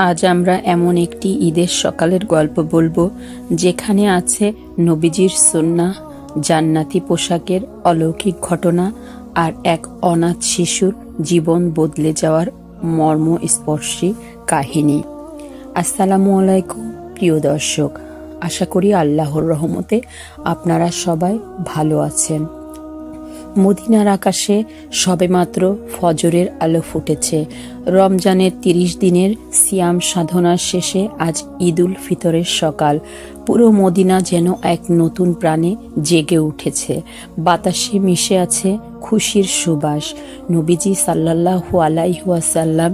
আজ আমরা এমন একটি ঈদের সকালের গল্প বলবো যেখানে আছে নবীজির সুন্নাহ, জান্নাতি পোশাকের অলৌকিক ঘটনা আর এক অনাথ শিশুর জীবন বদলে যাওয়ার মর্মস্পর্শী কাহিনী। আসসালামু আলাইকুম প্রিয় দর্শক, আশা করি আল্লাহর রহমতে আপনারা সবাই ভালো আছেন। মদিনার আকাশে সবেমাত্র ফজরের আলো ফুটেছে। রমজানের ৩০ দিনের সিয়াম সাধনার শেষে আজ ঈদুল ফিতরের সকাল। পুরো মদিনা যেন এক নতুন প্রাণে জেগে উঠেছে। বাতাসে মিশে আছে খুশির সুবাস। নবীজি সাল্লাল্লাহু আলাইহি ওয়াসাল্লাম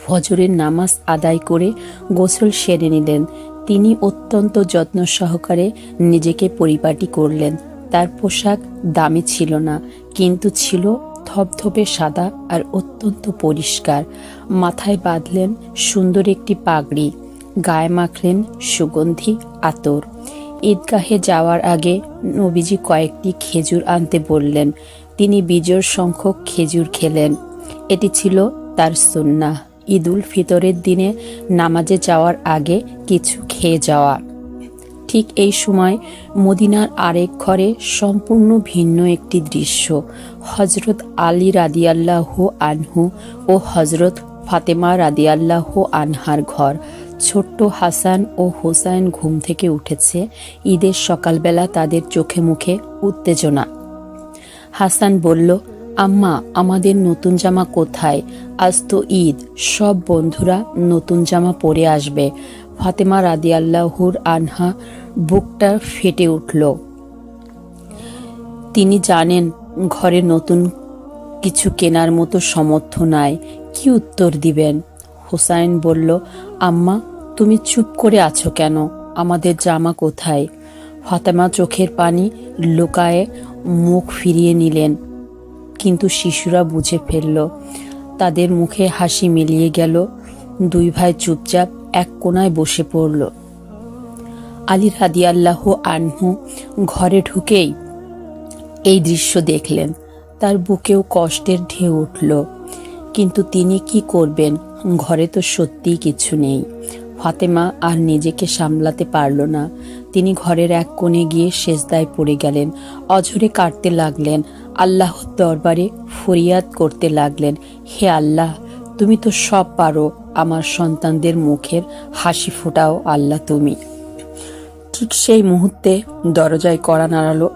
ফজরের নামাজ আদায় করে গোসল সেরে নিলেন। তিনি অত্যন্ত যত্ন সহকারে নিজেকে পরিপাটি করলেন। তার পোশাক দামি ছিল না, কিন্তু ছিল ধবধবে সাদা আর অত্যন্ত পরিষ্কার। মাথায় বাঁধলেন সুন্দর একটি পাগড়ি, গায়ে মাখলেন সুগন্ধি আতর। ঈদগাহে যাওয়ার আগে নবীজি কয়েকটি খেজুর আনতে বললেন। তিনি বিজোড় সংখ্যক খেজুর খেলেন। এটি ছিল তার সুন্নাহ, ঈদুল ফিতরের দিনে নামাজে যাওয়ার আগে কিছু খেয়ে যাওয়া। ঠিক এই সময় মদিনার আরেক ঘরে সম্পূর্ণ ভিন্ন একটি দৃশ্য। হজরত আলী রাদিয়াল্লাহু আনহু ও হজরত ফাতেমা রাদিয়াল্লাহু আনহার ঘর। ছোট্ট হাসান ও হোসাইন ঘুম থেকে উঠেছে। ঈদের সকালবেলা তাদের চোখে মুখে উত্তেজনা। হাসান বলল, আম্মা, আমাদের নতুন জামা কোথায়? আজ তো ঈদ, সব বন্ধুরা নতুন জামা পরে আসবে। ফাতেমা রাদিয়াল্লাহুর আনহা বুকটা ফেটে উঠল। তিনি জানেন ঘরে নতুন কিছু কেনার মতো সামর্থ্য নাই। কি উত্তর দিবেন? হোসাইন বলল, আম্মা, তুমি চুপ করে আছো কেন? আমাদের জামা কোথায়? ফাতেমা চোখের পানি লুকায়ে মুখ ফিরিয়ে নিলেন, কিন্তু শিশুরা বুঝে ফেলল। তাদের মুখে হাসি মিলিয়ে গেল। দুই ভাই চুপচাপ এক কোনায় বসে পড়ল। আলী রাদিয়াল্লাহু আনহু ঘরে ঢুকেই এই দৃশ্য দেখলেন। তার বুকেও কষ্টের ঢেউ উঠল, কিন্তু তিনি কি করবেন? ঘরে তো সত্যিই কিছু নেই। ফাতেমা আর নিজেকে সামলাতে পারল না। তিনি ঘরের এক কোণে গিয়ে সেজদায় পড়ে গেলেন। অঝরে কাঁদতে লাগলেন। আল্লাহর দরবারে ফরিয়াদ করতে লাগলেন, হে আল্লাহ, তুমি তো সব পারো। আমার সন্তানদের মুখের হাসি ফোটাও আল্লাহ তুমি। ঠিক সেই মুহূর্তে দরজায় কড়া নাড়ালো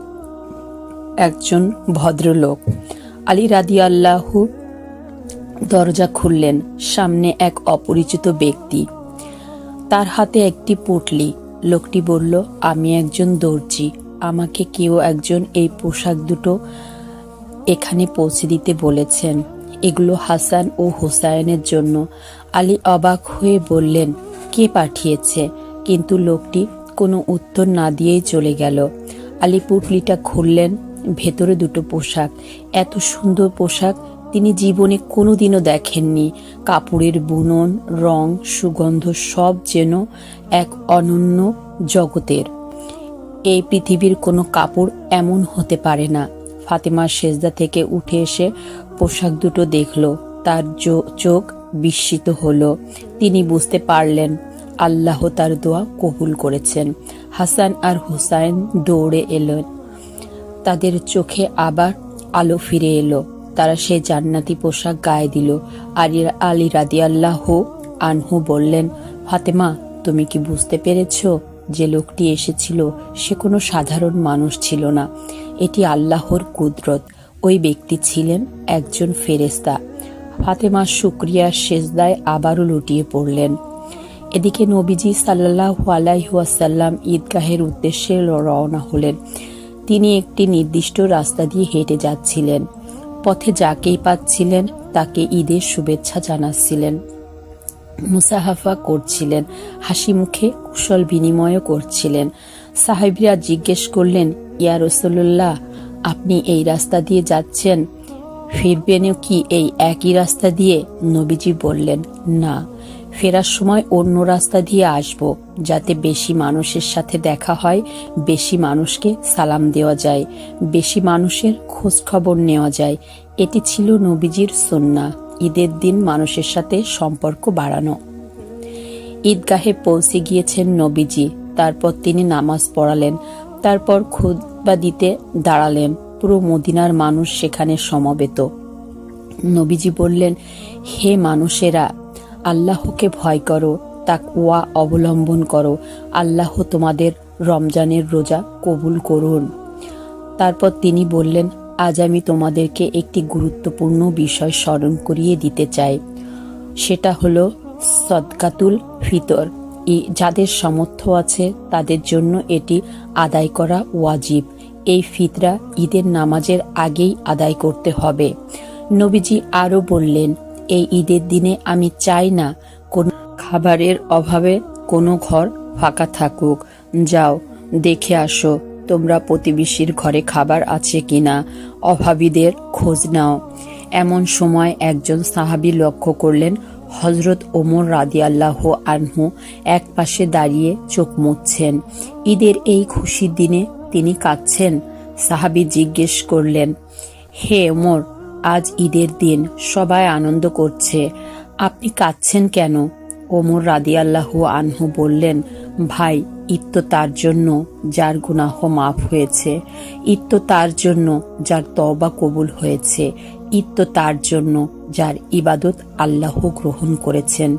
একজন ভদ্রলোক। আলী রাদিয়াল্লাহু দরজা খুললেন। সামনে এক অপরিচিত ব্যক্তি, তার হাতে একটি পুঁটলি। লোকটি বলল, আমি একজন দর্জি, আমাকে কেউ একজন এই পোশাক দুটো এখানে পৌঁছে দিতে বলেছেন। এগুলো হাসান ও হোসাইনের জন্য। আলী অবাক হয়ে বললেন, কে পাঠিয়েছে? কিন্তু লোকটি কোনো উত্তর না দিয়েই চলে গেল। আলী পুঁটলিটা খুললেন। ভেতরে দুটো পোশাক। এত সুন্দর পোশাক তিনি জীবনে কোনোদিনও দেখেননি। কাপড়ের বুনন, রং, সুগন্ধ সব যেন এক অনন্য জগতের। এই পৃথিবীর কোনো কাপড় এমন হতে পারে না। ফাতেমার সেজদা থেকে উঠে এসে পোশাক দুটো দেখল। তার চোখ বিস্মিত হলো। তিনি বুঝতে পারলেন আল্লাহ তার দোয়া কবুল করেছেন। হাসান আর হুসাইন দৌড়ে এলেন। তাদের চোখে আবার আলো ফিরে এলো। তারা সেই জান্নাতি পোশাক গায়ে দিল। আলী রাদিয়াল্লাহু আনহু বললেন, ফাতেমা, তুমি কি বুঝতে পেরেছ? যে লোকটি এসেছিল সে কোনো সাধারণ মানুষ ছিল না। এটি আল্লাহর কুদরত। ওই ব্যক্তি ছিলেন একজন ফেরেশতা। ফাতেমা শুকরিয়ার সেজদায় আবারও লুটিয়ে পড়লেন। এদিকে নবীজি সাল্লাল্লাহু আলাইহি ওয়াসাল্লাম ঈদগাহের উদ্দেশ্যে রওনা হলেন। তিনি একটি নির্দিষ্ট রাস্তা দিয়ে হেঁটে যাচ্ছিলেন। পথে যাকেই পাচ্ছিলেন তাকে ঈদের শুভেচ্ছা জানাচ্ছিলেন, মুসাহাফা করছিলেন, হাসি মুখে কুশল বিনিময় করছিলেন। সাহাবীরা জিজ্ঞেস করলেন, ইয়া রাসূলুল্লাহ, আপনি এই রাস্তা দিয়ে যাচ্ছেন, ফিরবেনও কি এই একই রাস্তা দিয়ে? নবীজি বললেন, না, ফেরার সময় অন্য রাস্তা দিয়ে আসব, যাতে বেশি মানুষের সাথে দেখা হয়, বেশি মানুষকে সালাম দেওয়া যায়, বেশি মানুষের খোঁজ খবর নেওয়া যায়। এটি ছিল নবীজির সুন্নাহ, ঈদের দিন মানুষের সাথে সম্পর্ক বাড়ানো। ঈদগাহে পৌঁছে গিয়েছেন নবীজি। তারপর তিনি নামাজ পড়ালেন, তারপর খুতবা দিতে দাঁড়ালেন। পুরো মদিনার মানুষ সেখানে সমবেত। নবীজি বললেন, হে মানুষেরা, আল্লাহকে ভয় করো, তাকওয়া অবলম্বন করো। আল্লাহ তোমাদের রমজানের রোজা কবুল করুন। তারপর তিনি বললেন, আজ আমি তোমাদেরকে একটি গুরুত্বপূর্ণ বিষয় স্মরণ করিয়ে দিতে চাই। সেটা হলো সদকাতুল ফিতর। যাদের সামর্থ্য আছে তাদের জন্য এটি আদায় করা ওয়াজিব। এই ফিতরা ঈদের নামাজের আগেই আদায় করতে হবে। নবীজি আরও বললেন, এই ঈদের দিনে আমি চাই না কোন খাবারের অভাবে কোনো ঘর ফাঁকা থাকুক। যাও দেখে আসো তোমরা প্রতিবেশীর ঘরে খাবার আছে কিনা, অভাবীদের খোঁজ নাও। এমন সময় একজন সাহাবী লক্ষ্য করলেন হযরত ওমর রাদিয়াল্লাহু আনহু এক পাশে দাঁড়িয়ে চোখ মুছছেন। ঈদের এই খুশির দিনে তিনি কাঁদছেন। সাহাবী জিজ্ঞেস করলেন, হে ওমর, আজ ঈদের দিন, সবাই আনন্দ করছে, আপনি কাঁদছেন কেন? ওমর রাদিয়াল্লাহু আনহু বললেন, ভাই, ঈদ তো তার জন্য যার গুনাহ মাফ হয়েছে, ঈদ তো তার জন্য যার তওবা কবুল হয়েছে, ঈদ তো তার জন্য যার ইবাদত আল্লাহ গ্রহণ করেছেন।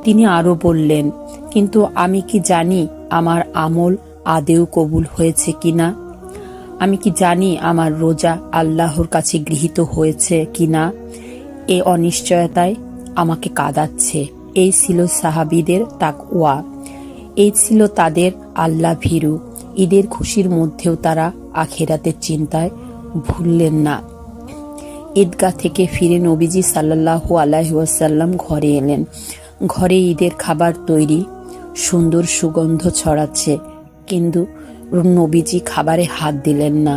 তিনি আরো বললেন, কিন্তু আমি কি জানি আমার আমল আদেও কবুল হয়েছে কিনা? আমি কি জানি আমার রোজা আল্লাহর কাছে গৃহীত হয়েছে কিনা? এই অনিশ্চয়তায় আমাকে কাঁদাচ্ছে। এই ছিল সাহাবীদের তাকওয়া, এই ছিল তাদের আল্লাহ ভীরু। ঈদের খুশির মধ্যেও তারা আখিরাতের চিন্তায় ভুললেন না। ঈদগাহ থেকে ফিরে নবীজি সাল্লাল্লাহু আলাইহি ওয়াসাল্লাম ঘরে এলেন। ঘরে ঈদের খাবার তৈরি, সুন্দর সুগন্ধ ছড়াচ্ছে, কিন্তু নবীজি খাবারে হাত দিলেন না।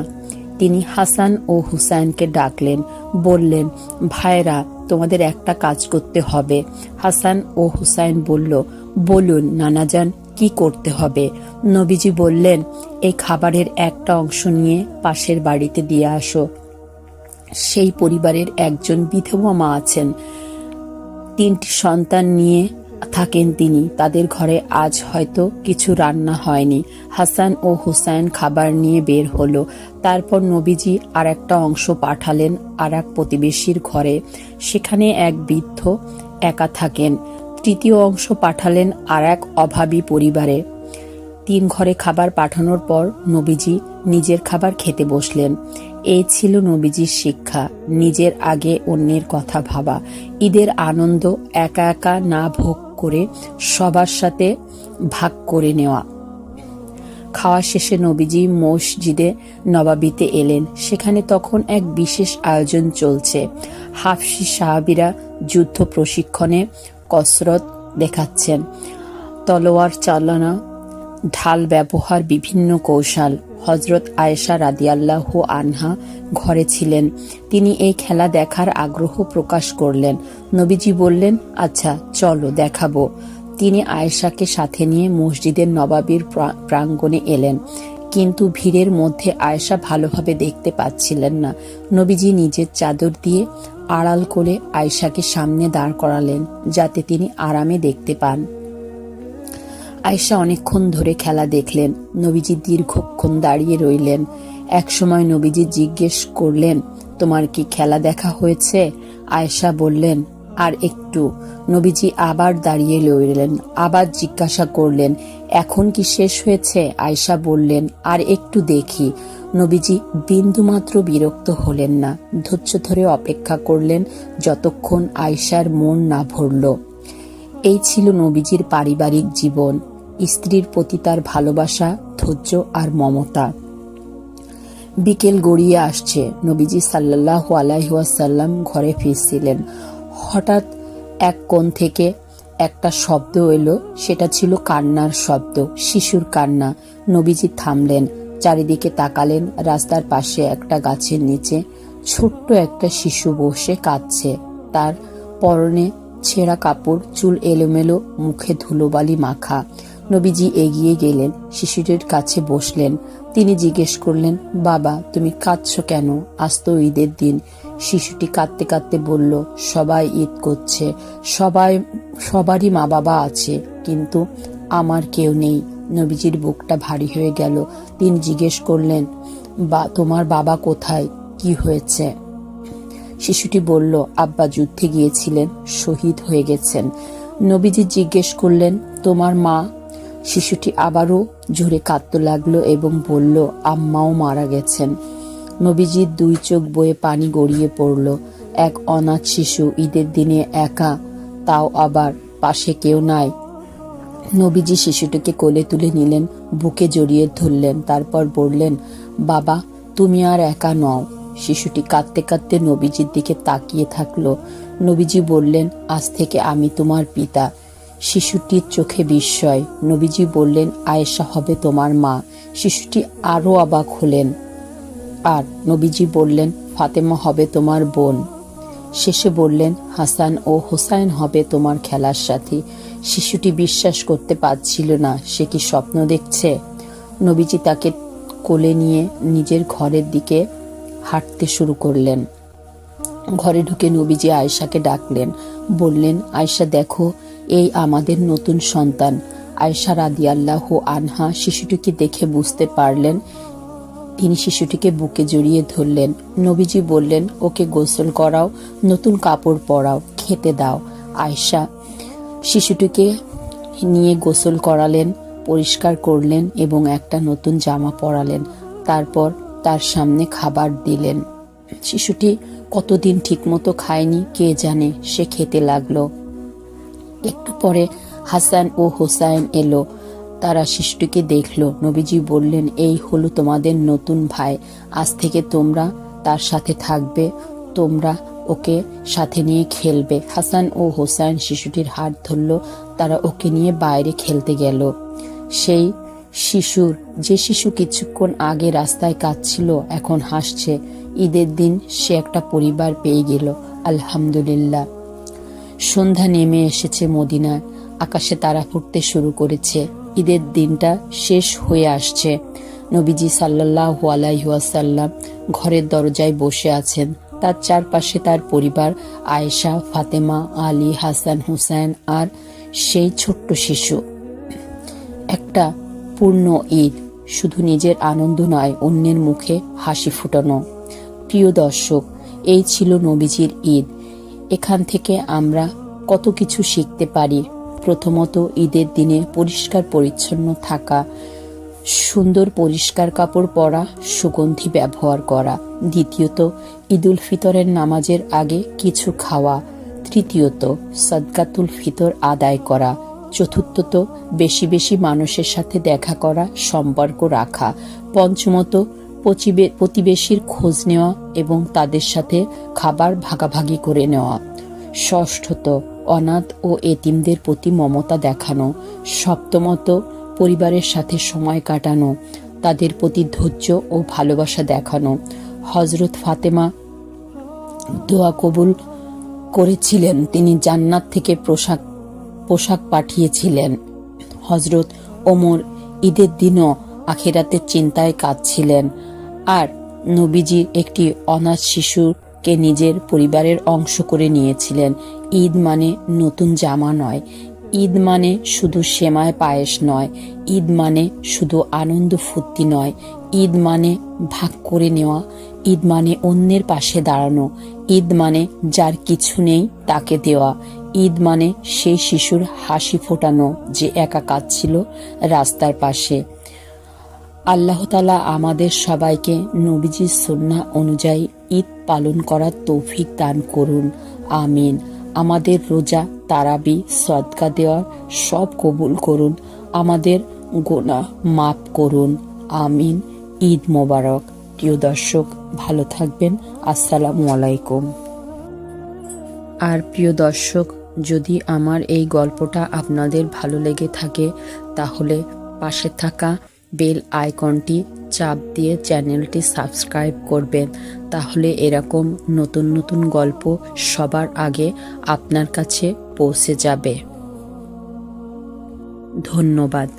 তিনি হাসান ও হুসাইনকে ডাকলেন, বললেন, ভাইরা, তোমাদের একটা কাজ করতে হবে। হাসান ও হুসাইন বলল, বলুন নানাজান, কি করতে হবে? নবীজি বললেন, এই খাবারের একটা অংশ নিয়ে পাশের বাড়িতে দিয়ে আসো। সেই পরিবারের একজন বিধবা মা আছেন, 3টি সন্তান নিয়ে থাকেন তিনি। তাদের ঘরে আজ হয়তো কিছু রান্না হয়নি। হাসান ও হুসাইন খাবার নিয়ে বের হলো। তারপর নবীজি আর একটা অংশ পাঠালেন আর এক প্রতিবেশীর ঘরে। সেখানে এক বৃদ্ধ একা থাকেন। তৃতীয় অংশ পাঠালেন আর এক অভাবী পরিবারে। 3 ঘরে খাবার পাঠানোর পর নবীজি নিজের খাবার খেতে বসলেন। এই ছিল নবীজির শিক্ষা, নিজের আগে অন্যের কথা ভাবা। ঈদের আনন্দ একা একা না ভোগ করে সবার সাথে ভাগ করে নেওয়া। খাওয়া শেষে নবীজি মসজিদে নবাবিতে এলেন। সেখানে তখন এক বিশেষ আয়োজন চলছে। হাফসি সাহাবীরা যুদ্ধ প্রশিক্ষণে কসরত দেখাচ্ছেন, তলোয়ার চালানো, ঢাল ব্যবহার, বিভিন্ন কৌশল। হযরত আয়েশা রাদিয়াল্লাহু আনহা ঘরে ছিলেন। তিনি এই খেলা দেখার আগ্রহ প্রকাশ করলেন। নবীজি বললেন, আচ্ছা চলো দেখাবো। তিনি আয়েশাকে সাথে নিয়ে মসজিদের নবাবির প্রাঙ্গণে এলেন, কিন্তু ভিড়ের মধ্যে আয়েশা ভালোভাবে দেখতে পাচ্ছিলেন না। নবীজি নিজের চাদর দিয়ে আড়াল করে আয়েশাকে সামনে দাঁড় করালেন, যাতে তিনি আরামে দেখতে পান। আয়েশা অনেকক্ষণ ধরে খেলা দেখলেন। নবীজি দীর্ঘক্ষণ দাঁড়িয়ে রইলেন। একসময় নবীজি জিজ্ঞেস করলেন, তোমার কি খেলা দেখা হয়েছে? আয়েশা বললেন, আর একটু। নবীজি আবার দাঁড়িয়ে রইলেন। আবার জিজ্ঞাসা করলেন, এখন কি শেষ হয়েছে? আয়েশা বললেন, আর একটু দেখি। নবীজি বিন্দুমাত্র বিরক্ত হলেন না, ধৈর্য ধরে অপেক্ষা করলেন যতক্ষণ আয়েশার মন না ভরল। এই ছিল নবীজির পারিবারিক জীবন, স্ত্রীর প্রতি তার ভালোবাসা, ধৈর্য আর মমতা। বিকেল গড়িয়ে আসছে। নবীজি সাল্লাল্লাহু আলাইহি ওয়াসাল্লাম ঘরে ফিরছিলেন। হঠাৎ এক কোণ থেকে একটা শব্দ এলো। সেটা ছিল কান্নার শব্দ, শিশুর কান্না। নবীজি থামলেন, চারিদিকে তাকালেন। রাস্তার পাশে একটা গাছের নিচে ছোট্ট একটা শিশু বসে কাঁদছে। তার পরনে ছেঁড়া কাপড়, চুল এলোমেলো, মুখে ধুলোবালি মাখা। নবীজি এগিয়ে গেলেন, শিশুটির কাছে বসলেন। তিনি জিজ্ঞেস করলেন, বাবা, তুমি কাঁদছো কেন? আজ তো ঈদের দিন। শিশুটি কাঁদতে কাঁদতে বলল, সবাই ঈদ করছে, সবাই সবারই মা বাবা আছে, কিন্তু আমার কেউ নেই। নবীজির বুকটা ভারী হয়ে গেল। তিনি জিজ্ঞেস করলেন, তোমার বাবা কোথায়, কি হয়েছে? শিশুটি বলল, আব্বা যুদ্ধে গিয়েছিলেন, শহীদ হয়ে গেছেন। নবীজি জিজ্ঞেস করলেন, তোমার মা? শিশুটি আবারও জোরে কাঁদতে লাগলো এবং বলল, আম্মাও মারা গেছেন। নবীজির দুই চোখ বয়ে পানি গড়িয়ে পড়ল। এক অনাথ শিশু ঈদের দিনে একা, তাও আবার পাশে কেউ নাই। নবীজি শিশুটিকে কোলে তুলে নিলেন, বুকে জড়িয়ে ধরলেন, তারপর বললেন, বাবা তুমি আর একা নও। শিশুটি কাঁদতে কাঁদতে নবীজির দিকে তাকিয়ে থাকলো। নবীজি বললেন, আজ থেকে আমি তোমার পিতা। শিশুটির চোখে বিস্ময়। নবীজি বললেন, আয়েশা হবে তোমার মা। শিশুটি আরো অবাক হলেন। আর নবীজি বললেন, ফাতেমা হবে তোমার বোন। শেষে বললেন, হাসান ও হোসাইন হবে তোমার খেলার সাথী। শিশুটি বিশ্বাস করতে পারছিল না, সে কি স্বপ্ন দেখছে। নবীজি তাকে কোলে নিয়ে নিজের ঘরের দিকে হাঁটতে শুরু করলেন। ঘরে ঢুকে নবীজি আয়েশাকে ডাকলেন, বললেন, আয়েশা দেখো, এই আমাদের নতুন সন্তান। আয়েশা রাদিয়াল্লাহু আনহা শিশুটিকে দেখে বুঝতে পারলেন। তিনি শিশুটিকে বুকে জড়িয়ে ধরলেন। নবীজি বললেন, ওকে গোসল করাও, নতুন কাপড় পরাও, খেতে দাও। আয়েশা শিশুটিকে নিয়ে গোসল করালেন, পরিষ্কার করলেন এবং একটা নতুন জামা পরালেন। তারপর তার সামনে খাবার দিলেন। শিশুটি কতদিন ঠিকমতো খায়নি কে জানে, সে খেতে লাগলো। একটু পরে হাসান ও হোসাইন এলো। তারা শিশুটিকে দেখলো। নবীজি বললেন, এই হলো তোমাদের নতুন ভাই, আজ থেকে তোমরা তার সাথে থাকবে, তোমরা ওকে সাথে নিয়ে খেলবে। হাসান ও হোসাইন শিশুটির হাত ধরল, তারা ওকে নিয়ে বাইরে খেলতে গেল। সেই যে শিশু কিছুক্ষণ আগে রাস্তায় কাঁদছিল এখন হাসছে। ঈদের দিন সে একটা পরিবার পেয়ে গেল, আলহামদুলিল্লাহ। সন্ধ্যা নেমে এসেছে মদিনায়, আকাশে তারা ফুটতে শুরু করেছে। ঈদের দিনটা শেষ হয়ে আসছে। নবীজি সাল্লাল্লাহু আলাইহি ওয়াসাল্লাম ঘরের দরজায় বসে আছেন। তার চারপাশে তার পরিবার, আয়েশা, ফাতেমা, আলী, হাসান, হুসাইন আর সেই ছোট্ট শিশু। একটা পূর্ণ ঈদ, শুধু নিজের আনন্দ নয়, অন্যের মুখে হাসি ফুটানো। প্রিয় দর্শক, এই ছিল নবীজির ঈদ। এখান থেকে আমরা কত কিছু শিখতে পারি। প্রথমত, ঈদের দিনে পরিষ্কার পরিচ্ছন্ন থাকা, সুন্দর পরিষ্কার কাপড় পরা, সুগন্ধি ব্যবহার করা। দ্বিতীয়ত, ঈদুল ফিতরের নামাজের আগে কিছু খাওয়া। তৃতীয়ত, সাদকাতুল ফিতর আদায় করা। চতুর্থত, বেশি বেশি মানুষের সাথে দেখা করা, সম্পর্ক রাখা। পঞ্চমত, প্রতিবেশীর খোঁজ নেওয়া এবং তাদের সাথে খাবার ভাগাভাগি করে নেওয়া। ষষ্ঠত, অনাথ ও এতিমদের প্রতি মমতা দেখানো। সপ্তমত, পরিবারের সাথে সময় কাটানো, তাদের প্রতি ধৈর্য ও ভালোবাসা দেখানো। হযরত ফাতেমা দোয়া কবুল করেছিলেন, তিনি জান্নাত থেকে পোশাক পাঠিয়েছিলেন। হযরত ওমর ঈদের দিনও আখিরাতের চিন্তায় কাঁদছিলেন। আর নবীজি একটি অনাথ শিশুকে নিজের পরিবারের অংশ করে নিয়েছিলেন। ঈদ মানে নতুন জামা নয়, ঈদ মানে শুধু সেমাই পায়েস নয়, ঈদ মানে শুধু আনন্দ ফুর্তি নয়, ঈদ মানে ভাগ করে নেওয়া, ঈদ মানে অন্যের পাশে দাঁড়ানো, ঈদ মানে যার কিছু নেই তাকে দেওয়া, ঈদ মানে সেই শিশুর হাসি ফোটানো যে একা কাঁদছিল রাস্তার পাশে। আল্লাহ তাআলা আমাদের সবাইকে নবীজির সুন্নাহ অনুযায়ী ঈদ পালন করার তৌফিক দান করুন, আমিন। আমাদের রোজা, তারাবি, সদকা দেওয়ার সব কবুল করুন, আমাদের গুনাহ মাফ করুন, আমিন। ঈদ মোবারক। প্রিয় দর্শক, ভালো থাকবেন। আসসালামু আলাইকুম। আর প্রিয় দর্শক, যদি আমার এই গল্পটা আপনাদের ভালো লেগে থাকে তাহলে পাশে থাকা বেল আইকনটি চাপ দিয়ে চ্যানেলটি সাবস্ক্রাইব করবেন। তাহলে এরকম নতুন নতুন গল্প সবার আগে আপনার কাছে পৌঁছে যাবে। ধন্যবাদ।